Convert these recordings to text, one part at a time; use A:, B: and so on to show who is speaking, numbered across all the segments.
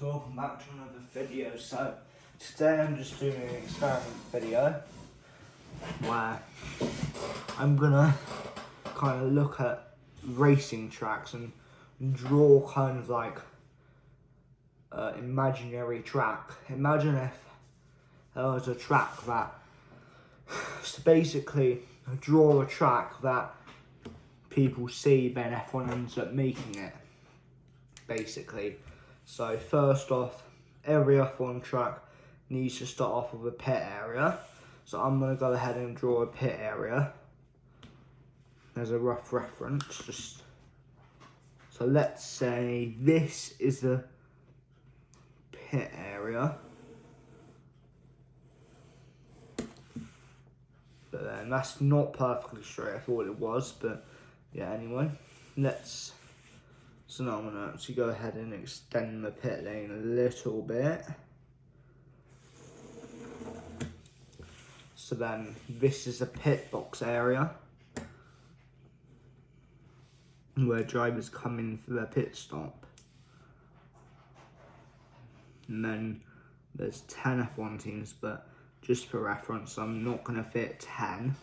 A: Welcome back to another video. So today I'm just doing an experiment video where I'm gonna kind of look at racing tracks and draw kind of like imaginary track. Imagine if there was a track that, so basically draw a track that people see, then F1 ends up making it, basically. So first off, every F1 track needs to start off with a pit area. So I'm going to go ahead and draw a pit area. There's a rough reference. So let's say this is the pit area. But then that's not perfectly straight. I thought it was, but yeah, anyway. So now I'm going to actually go ahead and extend the pit lane a little bit. So then this is a pit box area where drivers come in for their pit stop. And then there's 10 F1 teams, but just for reference, I'm not going to fit 10.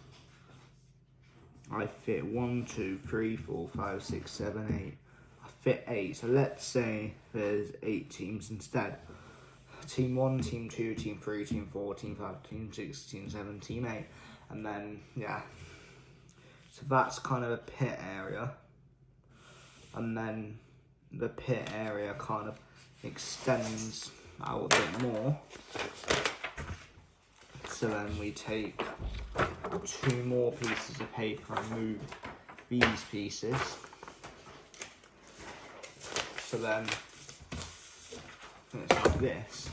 A: I fit 1, 2, 3, 4, 5, 6, 7, 8. I fit 8. So let's say there's 8 teams instead. Team 1, Team 2, Team 3, Team 4, Team 5, Team 6, Team 7, Team 8. And then, yeah. So that's kind of a pit area. And then the pit area kind of extends out a bit more. So then we take 2 more pieces of paper and move these pieces. So then it's like this.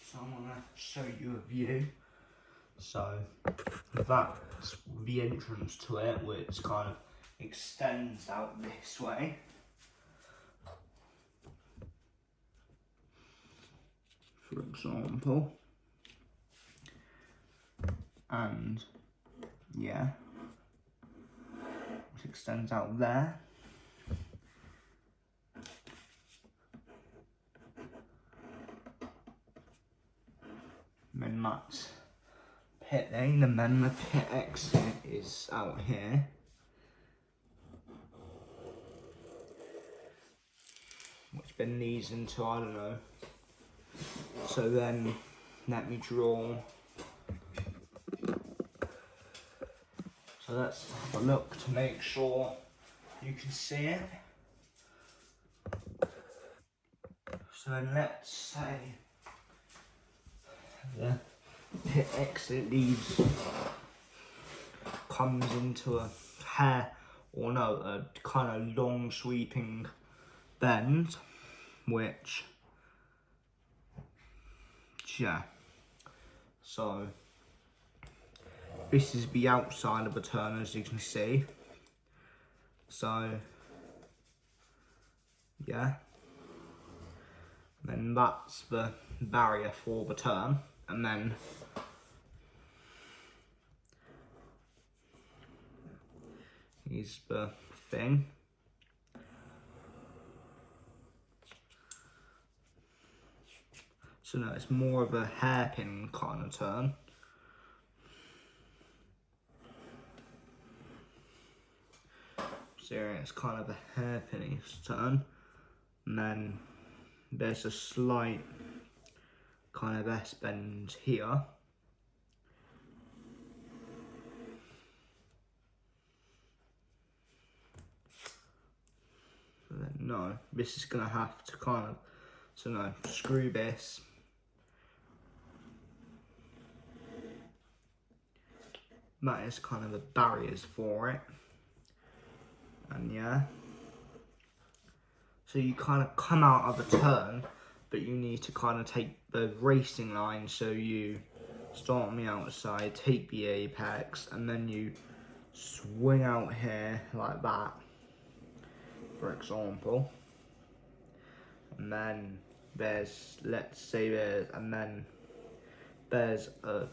A: So I'm going to show you a view. So that's the entrance to it, which kind of extends out this way. For example. And yeah, it extends out there. And then that's pit lane, and then the pit exit is out here. Which then leads into, I don't know. So then let me draw. So let's have a look to make sure you can see it. So then let's say the pit exit comes into a kind of long sweeping bend, which, yeah. So this is the outside of the turn, as you can see. So yeah. Then that's the barrier for the turn, and then here's the thing. So no, it's more of a hairpin kind of turn. So it's kind of a hairpin-ish turn, and then there's a slight kind of S-bend here. So then, no, this is going to have to kind of, so no, screw this. That is kind of the barriers for it. And yeah. So you kind of come out of a turn, but you need to kind of take the racing line. So you start on the outside, take the apex, and then you swing out here like that, for example. And then there's, let's say there's, and then there's a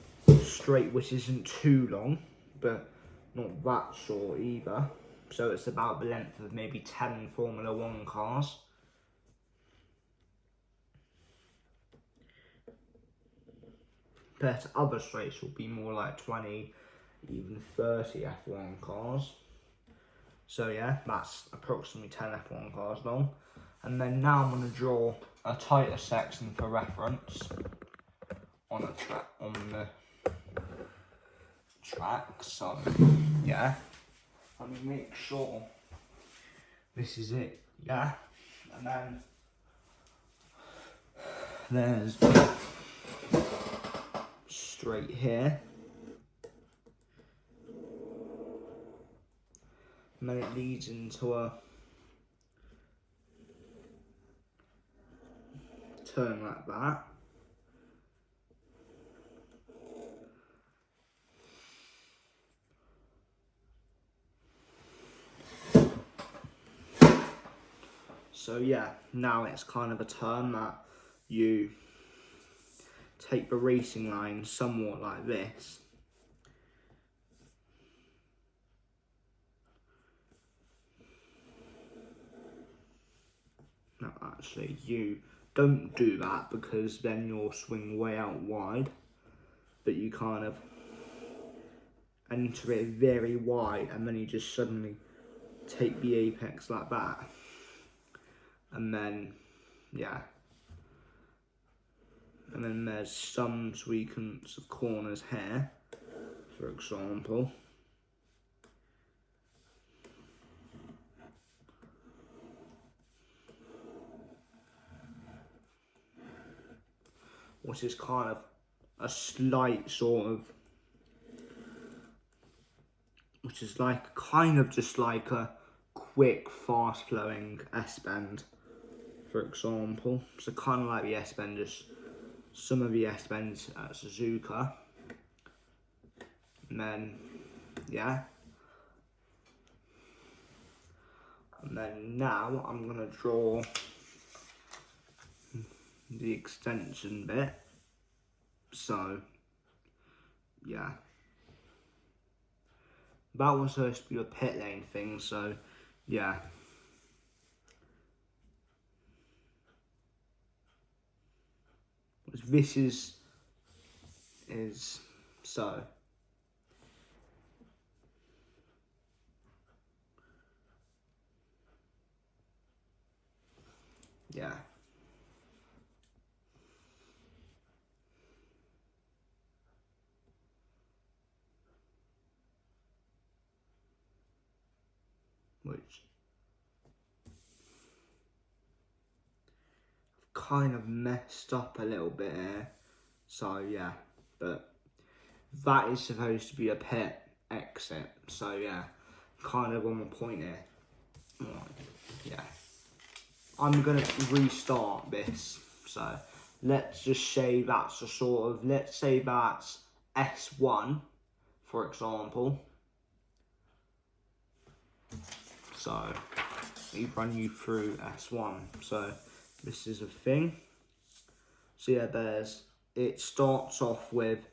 A: straight which isn't too long, but not that short either. So it's about the length of maybe 10 Formula 1 cars. But other straights will be more like 20, even 30 F1 cars. So yeah, that's approximately 10 F1 cars long. And then now I'm going to draw a tighter section for reference on the track. So yeah, let me make sure this is it. Yeah, and then there's straight here, and then it leads into a turn like that. So yeah, now it's kind of a turn that you take the racing line somewhat like this. No, actually, you don't do that because then you'll swing way out wide, but you kind of enter it very wide and then you just suddenly take the apex like that. And then, yeah. And then there's some sequence of corners here, for example. Which is kind of a slight sort of, which is like kind of just like a quick, fast flowing S-bend, for example. So kind of like the S-bend, just some of the S-bends at Suzuka. And then, yeah. And then now I'm gonna draw the extension bit. So, yeah. That was supposed to be a pit lane thing, so, yeah. This is so. Yeah. Which I've kind of messed up a little bit here. So yeah, but that is supposed to be a pit exit. So yeah, kind of on the point here. Yeah. I'm gonna restart this. So let's just say that's a sort of, let's say that's S1, for example. So let me run you through S1. So this is a thing. So yeah, it starts off with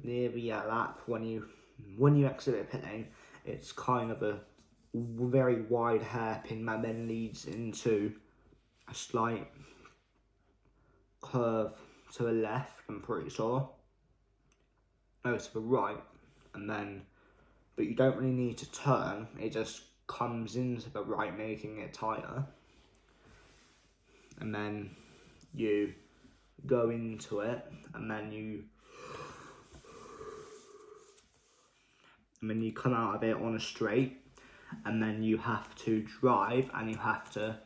A: near the lap when you exit a pit lane. It's kind of a very wide hairpin that then leads into a slight curve to the left, I'm pretty sure. No, to the right, and then, but you don't really need to turn, it just comes into the right, making it tighter. And then you go into it, and then you come out of it on a straight, and then you have to drive, and you have to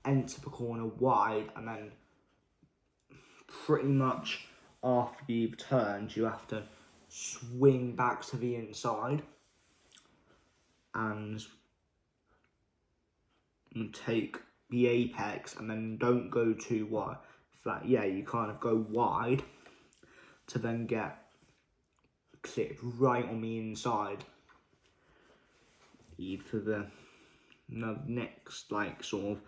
A: enter the corner wide, and then pretty much after you've turned, you have to swing back to the inside and take the apex, and then don't go too wide. Flat, yeah, you kind of go wide to then get clipped right on the inside. For the next, like, sort of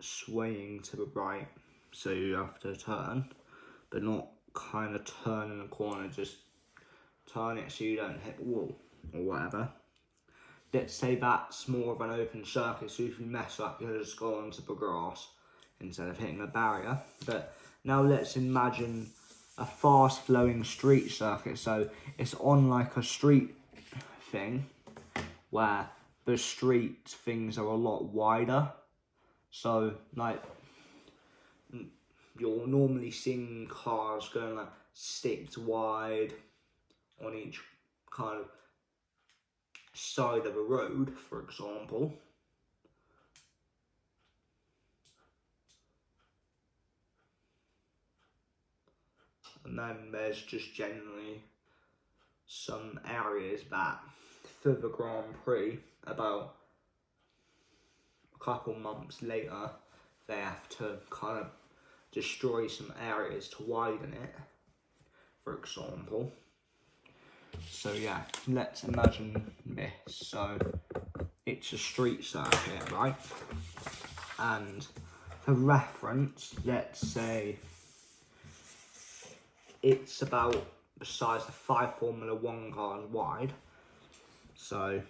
A: swaying to the right, so you have to turn, but not kind of turn in the corner, just turn it so you don't hit the wall or whatever. Let's say that's more of an open circuit, so if you mess up, you'll just go onto the grass instead of hitting the barrier. But now let's imagine a fast flowing street circuit. So it's on like a street thing where the street things are a lot wider. So like you're normally seeing cars going like 6 wide on each kind of side of a road, for example. And then there's just generally some areas that for the Grand Prix, about a couple months later, they have to kind of destroy some areas to widen it, for example. So yeah, let's imagine this. So it's a street circuit, right? And for reference, let's say it's about the size of 5 Formula 1 cars wide. So,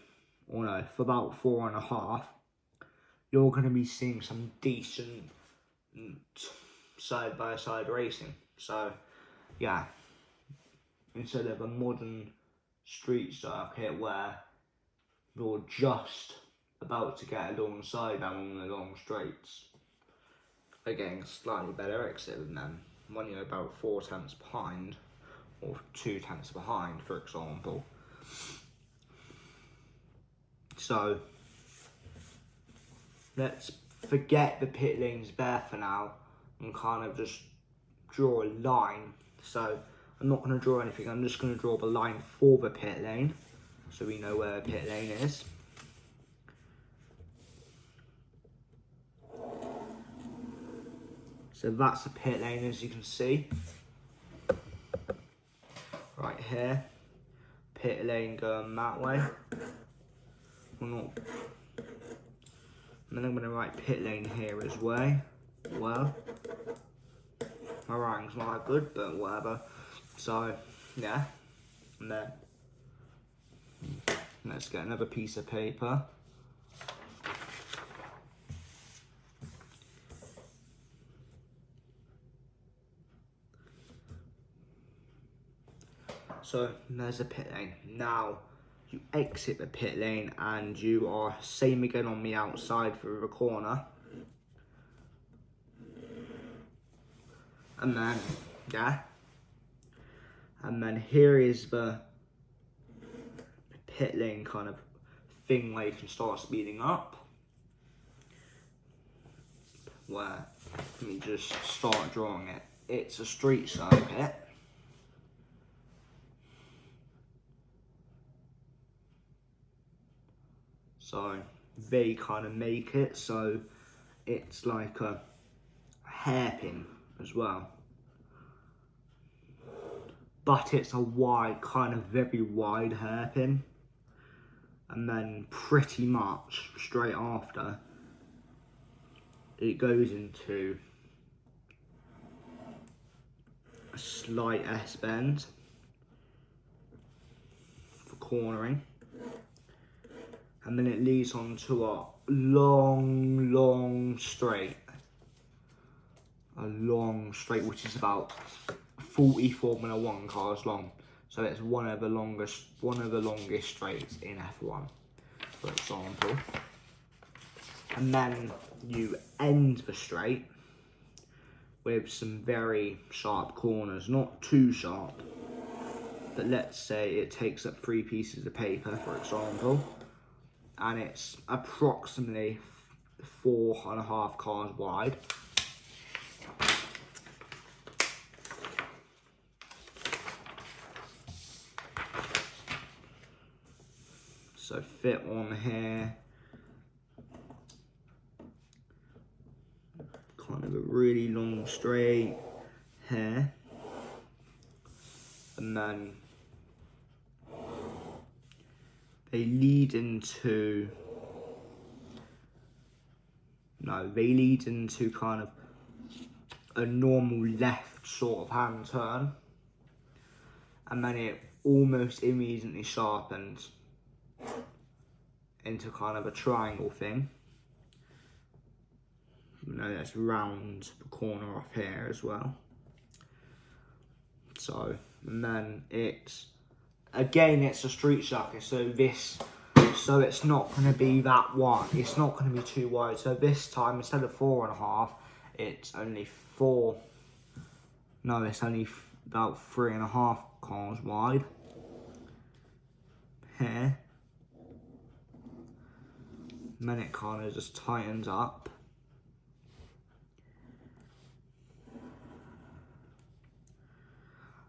A: or no, for about 4.5, you're going to be seeing some decent side-by-side racing. So, yeah, instead of a modern street circuit where you're just about to get alongside down the long straights, again, slightly better exit than them, when you're about 4 tenths behind, or 2 tenths behind, for example. So, let's forget the pit lanes there for now and kind of just draw a line. So, I'm not going to draw anything, I'm just going to draw the line for the pit lane, so we know where the pit lane is. So that's the pit lane, as you can see. Right here. Pit lane going that way. Well, not. And then I'm going to write pit lane here as well. My writing's not that good, but whatever. So, yeah. And then let's get another piece of paper. So there's a pit lane. Now you exit the pit lane and you are same again on the outside for the corner. And then, yeah. And then here is the pit lane kind of thing where you can start speeding up. Where, let me just start drawing it. It's a street circuit. So they kind of make it so it's like a hairpin as well. But it's a wide, kind of very wide hairpin. And then pretty much straight after, it goes into a slight S-bend for cornering. And then it leads on to a long straight. A long straight, which is about 40 Formula 1 cars long. So it's one of the longest straights in F1, for example. And then you end the straight with some very sharp corners, not too sharp, but let's say it takes up 3 pieces of paper, for example. And it's approximately 4.5 cars wide. So fit on here. Kind of a really long straight here. And then they lead into kind of a normal left left sort of hand turn, and then it almost immediately sharpens into kind of a triangle thing. Let's round the corner off here as well. So, and then it's a street soccer, so it's not going to be that wide, it's not going to be too wide. So this time, instead of 4.5, it's only it's only about 3.5 cars wide here. And then it kind of just tightens up.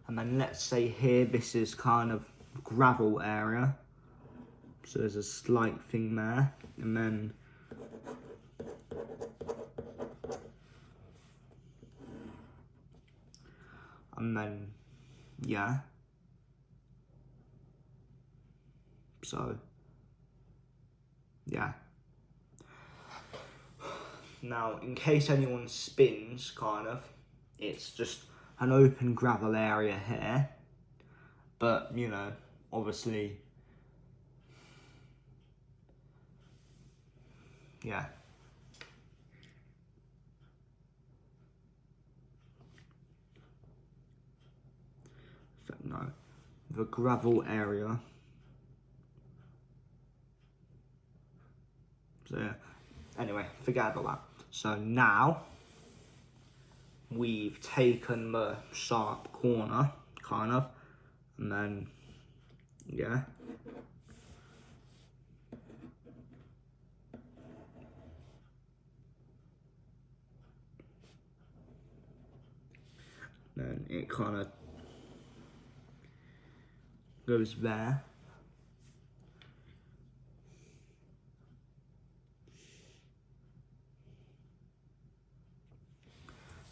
A: And then let's say here, this is kind of gravel area. So there's a slight thing there. And then yeah. So, yeah. Now, in case anyone spins, kind of, it's just an open gravel area here. But, you know, obviously, yeah. No, the gravel area. So, yeah. Anyway, forget about that. So now, we've taken the sharp corner, kind of, and then, yeah. Then it kind of goes there.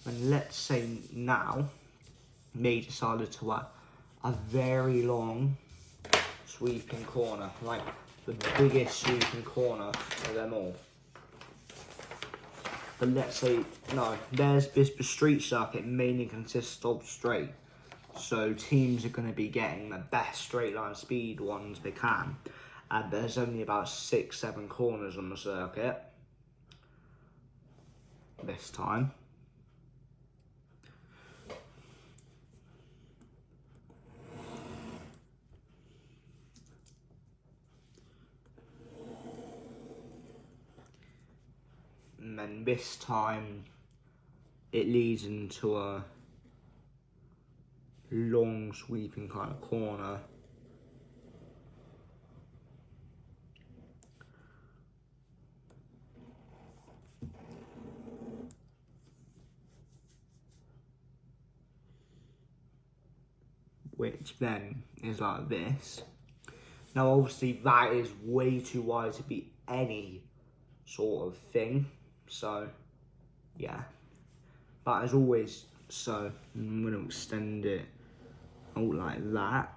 A: And let's say now, they decided to add a very long sweeping corner, like the biggest sweeping corner of them all. But let's say, no, the street circuit mainly consists of straight. So teams are going to be getting the best straight line speed ones they can. And there's only about 6-7 corners on the circuit this time. And then this time it leads into a long sweeping kind of corner. Which then is like this. Now obviously that is way too wide to be any sort of thing. So, yeah. But as always, so I'm going to extend it out like that.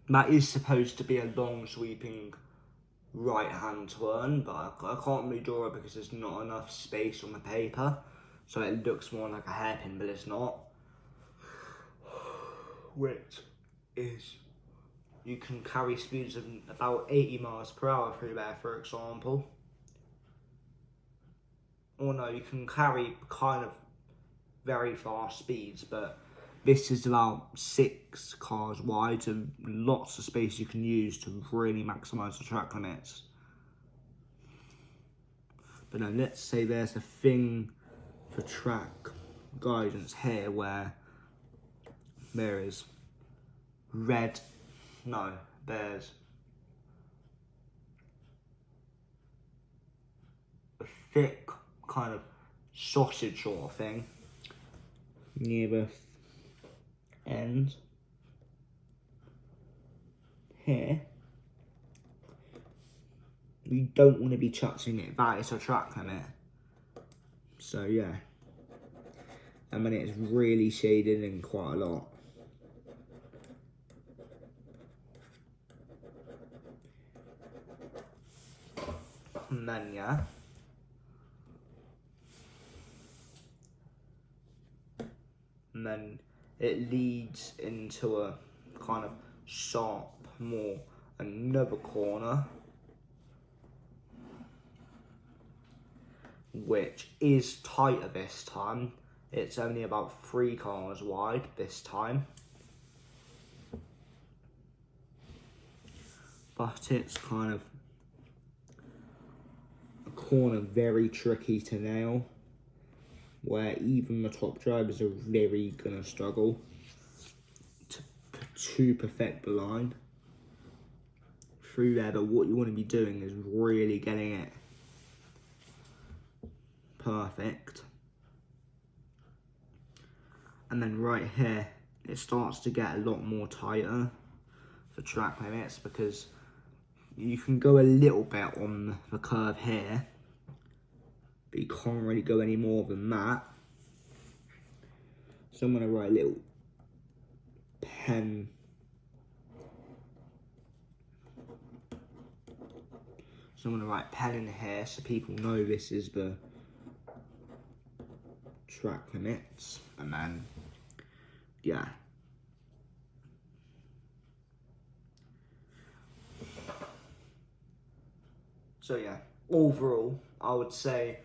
A: That is supposed to be a long sweeping right hand turn, but I can't really draw it because there's not enough space on the paper. So it looks more like a hairpin, but it's not. Which is, you can carry speeds of about 80 miles per hour through there, for example. Or no, you can carry kind of very fast speeds, but this is about 6 cars wide, so lots of space you can use to really maximise the track limits. But now let's say there's a thing for track guidance here where there is there's a thick kind of sausage sort of thing near the end here. You don't want to be touching it, that is a track limit. So yeah, and then it's really shaded in quite a lot. And then yeah, and then it leads into a kind of sharp, more another corner, which is tighter this time. It's only about 3 cars wide this time, but it's kind of a corner very tricky to nail, where even the top drivers are very gonna struggle to perfect the line through there. But what you want to be doing is really getting it perfect. And then right here, it starts to get a lot more tighter for track limits, because you can go a little bit on the curve here, but you can't really go any more than that. So I'm going to write a little pen. So I'm going to write pen in here so people know this is the track limits. And then, yeah. So yeah, overall, I would say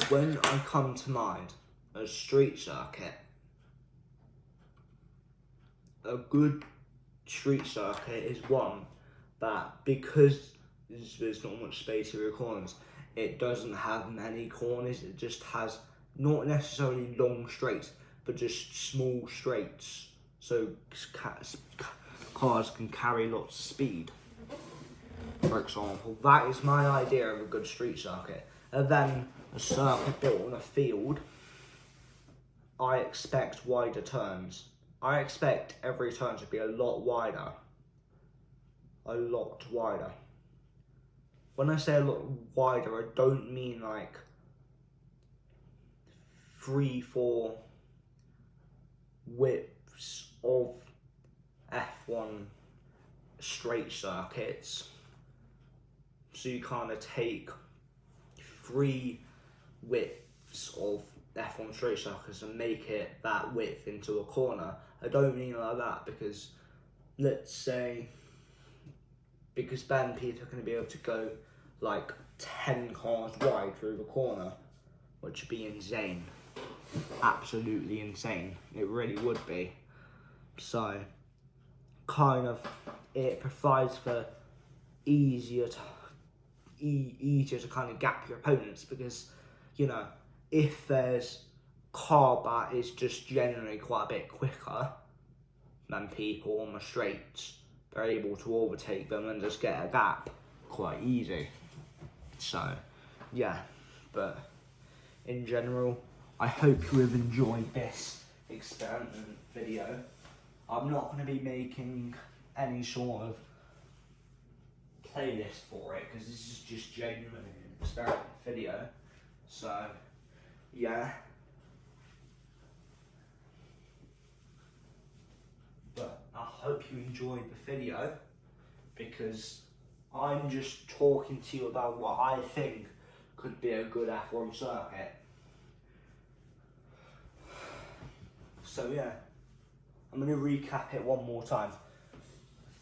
A: when I come to mind a street circuit, a good street circuit is one that, because there's not much space in the corners, it doesn't have many corners. It just has not necessarily long straights, but just small straights, so cars can carry lots of speed. For example, that is my idea of a good street circuit. And then a circuit built on a field, I expect wider turns. I expect every turn to be a lot wider. A lot wider. When I say a lot wider, I don't mean like 3-4 widths of F1 straight circuits. So you kind of take 3 widths of F1 straight circuits and make it that width into a corner. I don't mean like that, because let's say, because Ben and Peter are going to be able to go like 10 cars wide through the corner, which would be insane. Absolutely insane. It really would be. So, kind of, it provides for easier to kind of gap your opponents, because, you know, if there's car that is just generally quite a bit quicker than people on the straights, they're able to overtake them and just get a gap quite easy. So, yeah, but in general, I hope you have enjoyed this experiment video. I'm not going to be making any sort of playlist for it, because this is just genuinely an experiment video. So, yeah. But I hope you enjoyed the video, because I'm just talking to you about what I think could be a good F1 circuit. So yeah, I'm going to recap it one more time.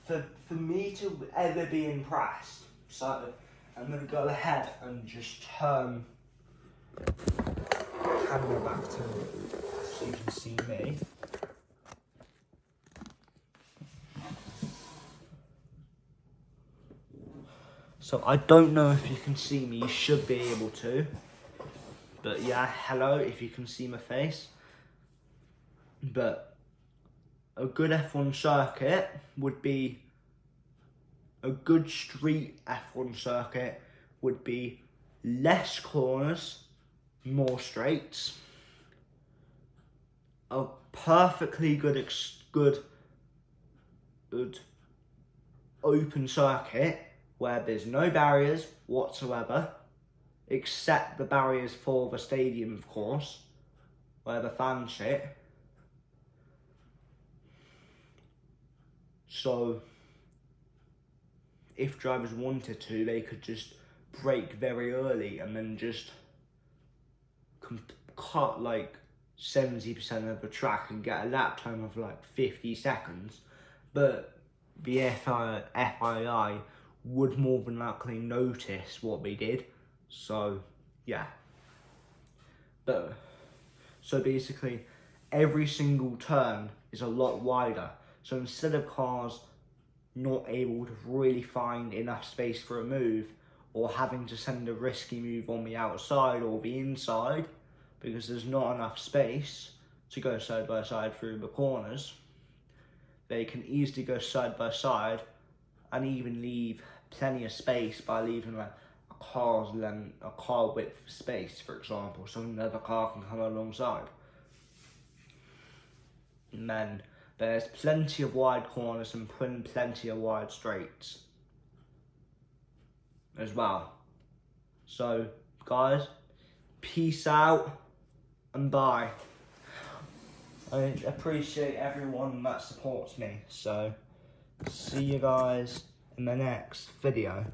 A: For me to ever be impressed, so I'm going to go ahead and just turn the camera back to me so you can see me. So I don't know if you can see me, you should be able to. But yeah, hello if you can see my face. But a good F1 circuit would be, a good street F1 circuit would be less corners, more straights. A perfectly good open circuit where there's no barriers whatsoever, except the barriers for the stadium, of course, where the fans sit. So, if drivers wanted to, they could just brake very early and then just cut like 70% of the track and get a lap time of like 50 seconds, but the FII would more than likely notice what they did. So yeah, but so basically every single turn is a lot wider. So instead of cars not able to really find enough space for a move, or having to send a risky move on the outside or the inside because there's not enough space to go side by side through the corners, they can easily go side by side and even leave plenty of space by leaving like a car width space, for example, so another car can come alongside. And then there's plenty of wide corners and plenty of wide straights as well. So guys, peace out and bye. I appreciate everyone that supports me, so see you guys in the next video.